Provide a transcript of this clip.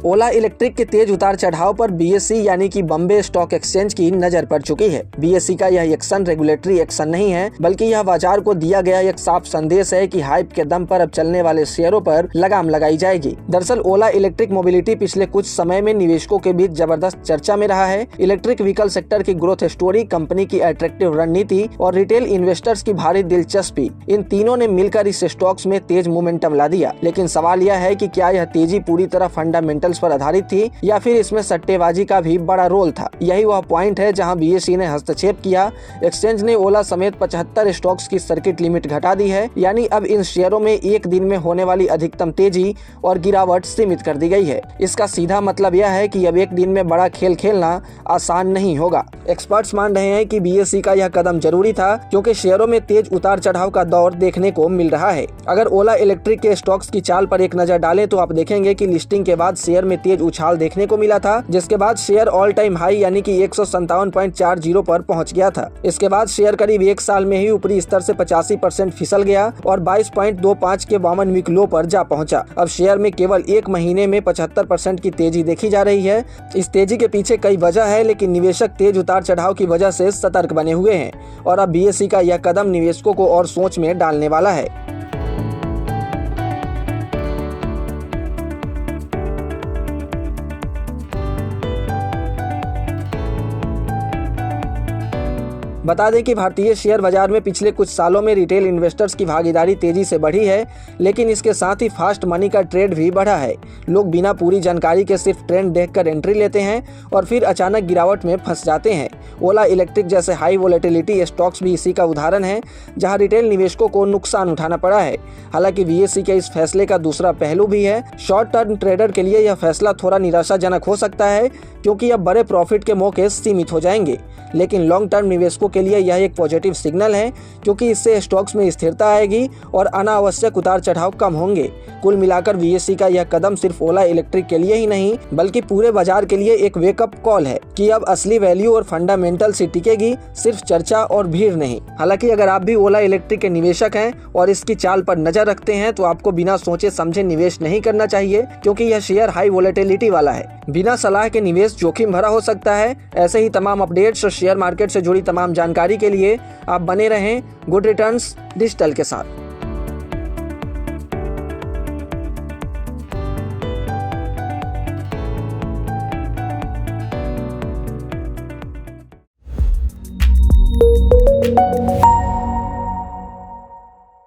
ओला electric के तेज उतार चढ़ाव पर बीएसई यानी कि बॉम्बे स्टॉक एक्सचेंज की नजर पड़ चुकी है। बीएसई का यह एक्शन रेगुलेटरी एक्शन नहीं है, बल्कि यह बाजार को दिया गया एक साफ संदेश है कि हाइप के दम पर अब चलने वाले शेयरों पर लगाम लगाई जाएगी। दरअसल ओला इलेक्ट्रिक मोबिलिटी पिछले कुछ समय में निवेशकों के बीच जबरदस्त चर्चा में रहा है। इलेक्ट्रिक व्हीकल सेक्टर की ग्रोथ स्टोरी, कंपनी की अट्रैक्टिव रणनीति और रिटेल इन्वेस्टर्स की भारी दिलचस्पी, इन तीनों ने मिलकर इस स्टॉक्स में तेज मोमेंटम ला दिया। लेकिन सवाल यह है कि क्या यह तेजी पूरी तरह फंडामेंटल्स पर आधारित थी या फिर इसमें सट्टेबाजी का भी बड़ा रोल था। यही वह पॉइंट है जहां बीएसई ने हस्तक्षेप किया। एक्सचेंज ने ओला समेत 75 स्टॉक्स की सर्किट लिमिट घटा दी है, यानी अब इन शेयरों में एक दिन में होने वाली अधिकतम तेजी और गिरावट सीमित कर दी गई है। इसका सीधा मतलब यह है कि अब एक दिन में बड़ा खेल खेलना आसान नहीं होगा। एक्सपर्ट्स मान रहे हैं कि बीएसई का यह कदम जरूरी था, क्योंकि शेयरों में तेज उतार चढ़ाव का दौर देखने को मिल रहा है। अगर ओला इलेक्ट्रिक के स्टॉक्स की चाल पर एक नजर डालें तो आप देखेंगे कि लिस्टिंग के बाद शेयर में तेज उछाल देखने को मिला था, जिसके बाद शेयर ऑल टाइम हाई यानी कि 157.40 पर पहुंच गया था। इसके बाद शेयर करीब एक साल में ही ऊपरी स्तर से 85% फिसल गया और 22.25 के 52 वीक लो पर जा पहुंचा। अब शेयर में केवल एक महीने में 75% की तेजी देखी जा रही है। इस तेजी के पीछे कई वजह है, लेकिन निवेशक तेज उतार चढ़ाव की वजह से सतर्क बने हुए हैं और अब बीएसई का यह कदम निवेशकों को और सोच में डालने वाला है। बता दें कि भारतीय शेयर बाजार में पिछले कुछ सालों में रिटेल इन्वेस्टर्स की भागीदारी तेजी से बढ़ी है, लेकिन इसके साथ ही फास्ट मनी का ट्रेड भी बढ़ा है। लोग बिना पूरी जानकारी के सिर्फ ट्रेंड देखकर एंट्री लेते हैं और फिर अचानक गिरावट में फंस जाते हैं। ओला इलेक्ट्रिक जैसे हाई वोलेटिलिटी स्टॉक्स भी इसी का उदाहरण है, जहां रिटेल निवेशकों को नुकसान उठाना पड़ा है। हालांकि बीएसई के इस फैसले का दूसरा पहलू भी है। शॉर्ट टर्म ट्रेडर के लिए यह फैसला थोड़ा निराशाजनक हो सकता है, क्योंकि अब बड़े प्रॉफिट के मौके सीमित हो जाएंगे। लेकिन लॉन्ग टर्म निवेशकों के लिए यह एक पॉजिटिव सिग्नल है, क्योंकि इससे स्टॉक्स में स्थिरता आएगी और अनावश्यक उतार चढ़ाव कम होंगे। कुल मिलाकर बीएसई का यह कदम सिर्फ ओला इलेक्ट्रिक के लिए ही नहीं, बल्कि पूरे बाजार के लिए एक वेकअप कॉल है कि अब असली वैल्यू और फंडामेंटल से टिकेगी, सिर्फ चर्चा और भीड़ नहीं। हालांकि अगर आप भी ओला इलेक्ट्रिक के निवेशक हैं और इसकी चाल पर नजर रखते हैं तो आपको बिना सोचे समझे निवेश नहीं करना चाहिए, क्योंकि यह शेयर हाई वोलेटिलिटी वाला है। बिना सलाह के निवेश जोखिम भरा हो सकता है। ऐसे ही तमाम अपडेट्स और शेयर मार्केट से जुड़ी तमाम जानकारी के लिए आप बने रहें गुड रिटर्न्स डिजिटल के साथ।